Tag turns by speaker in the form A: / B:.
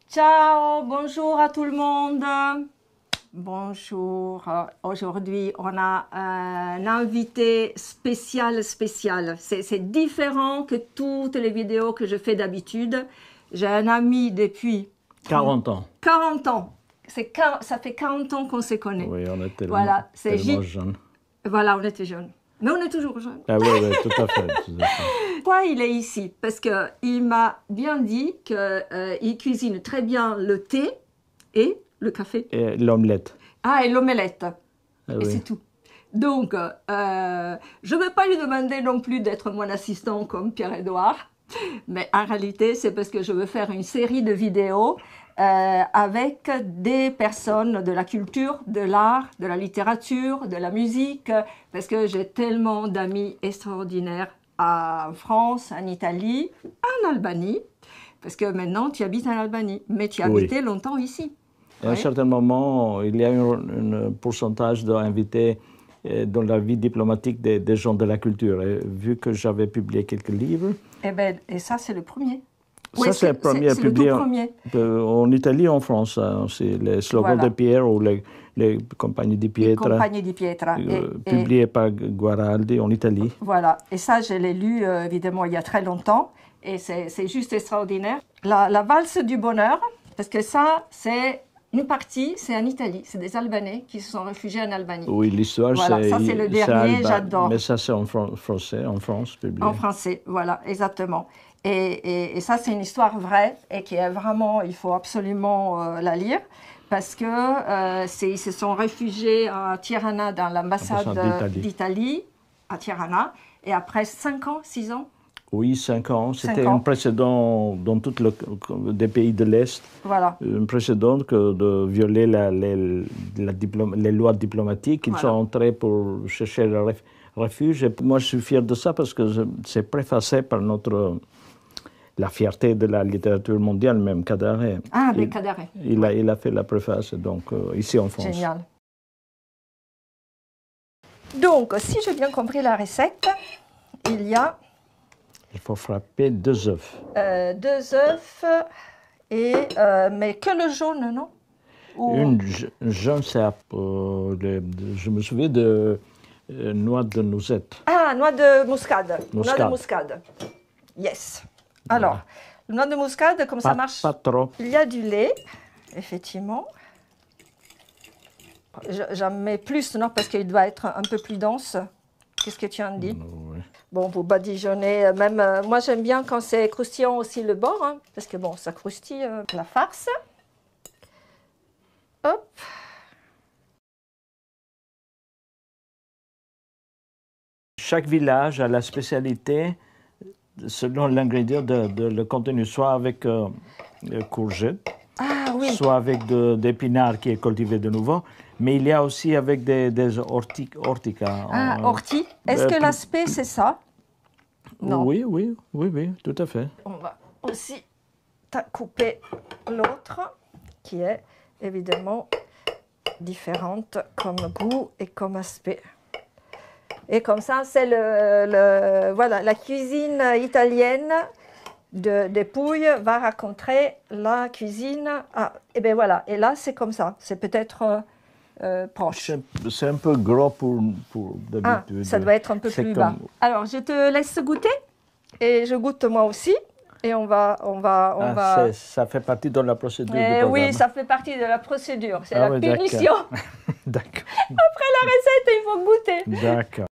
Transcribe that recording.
A: Ciao, bonjour à tout le monde. Bonjour. Aujourd'hui, on a un invité spécial. C'est différent que toutes les vidéos que je fais d'habitude. J'ai un ami depuis
B: 40 ans.
A: 40 ans. Ça fait 40 ans qu'on se connaît.
B: Oui, on était
A: Voilà,
B: tellement jeunes.
A: Voilà, on était jeunes. Mais on est toujours jeunes.
B: Ah oui, oui, tout à fait.
A: Pourquoi il est ici? Parce qu'il m'a bien dit qu'il cuisine très bien le thé et le café.
B: Et l'omelette.
A: Ah, et l'omelette.
B: Ah,
A: et
B: oui.
A: c'est tout. Donc, je ne vais pas lui demander non plus d'être mon assistant comme Pierre-Édouard. Mais en réalité, c'est parce que je veux faire une série de vidéos avec des personnes de la culture, de l'art, de la littérature, de la musique, parce que j'ai tellement d'amis extraordinaires en France, en Italie, en Albanie, parce que maintenant tu habites en Albanie, mais tu as habité longtemps ici.
B: À un certain moment, il y a un pourcentage d'invités dans la vie diplomatique des gens de la culture. Et vu que j'avais publié quelques livres...
A: Et ça, c'est le premier.
B: Ça, c'est le premier publié en Italie et en France. C'est les slogans de Pierre ou les compagnies di Pietra.
A: Les compagnies di Pietra.
B: Publié par Guaraldi en Italie.
A: Voilà. Et ça, je l'ai lu, évidemment, il y a très longtemps. Et c'est juste extraordinaire. La valse du bonheur, parce que ça, c'est... Une partie, c'est en Italie. C'est des Albanais qui se sont réfugiés en Albanie.
B: Oui, l'histoire,
A: voilà, ça c'est le dernier, j'adore.
B: Mais ça, c'est en français, en France, publié.
A: En français, voilà, exactement. Et ça, c'est une histoire vraie et qui est vraiment, il faut absolument la lire. Parce que ils se sont réfugiés à Tirana, dans l'ambassade d'Italie, à Tirana. Et après 5 ans, 6 ans,
B: oui, 5 ans. C'était un précédent dans tous les pays de l'Est.
A: Voilà.
B: Un précédent de violer les lois diplomatiques. Ils sont entrés pour chercher le refuge. Et moi, je suis fier de ça parce que c'est préfacé par la fierté de la littérature mondiale, même Kadare.
A: Ah, mais Kadare.
B: Il a fait la préface, donc, ici en France.
A: Génial. Donc, si j'ai bien compris la recette, il y a...
B: Il faut frapper 2 œufs.
A: 2 œufs, mais que le jaune, non?
B: Une jaune, c'est... je me souviens de noix de noisette.
A: Ah, noix de muscade. Noix de muscade. Yes. Alors, noix de muscade, comme ça marche?
B: Pas trop.
A: Il y a du lait, effectivement. J'en mets plus, non? Parce qu'il doit être un peu plus dense. Qu'est-ce que tu en dis?
B: Oui.
A: Bon, vous badigeonnez, même, moi j'aime bien quand c'est croustillant aussi le bord, hein, parce que bon, ça croustille la farce. Hop.
B: Chaque village a la spécialité, selon l'ingrédient de le contenu, soit avec courgettes, soit avec d'épinards qui est cultivé de nouveau, mais il y a aussi avec des orticas.
A: Ah, ortie. Est-ce que l'aspect, c'est ça? Non.
B: Oui, tout à fait.
A: On va aussi couper l'autre, qui est évidemment différente comme goût et comme aspect. Et comme ça, c'est voilà, la cuisine italienne des Pouilles va raconter la cuisine. Ah, et bien voilà, et là, c'est comme ça. C'est peut-être proche.
B: C'est un peu gros pour d'habitude.
A: Ah, ça doit être un peu plus bas. Alors, je te laisse goûter. Et je goûte moi aussi. Et on va...
B: Ça fait partie de la procédure.
A: Oui, ça fait partie de la procédure. C'est la punition.
B: D'accord.
A: Après la recette, il faut goûter.
B: D'accord.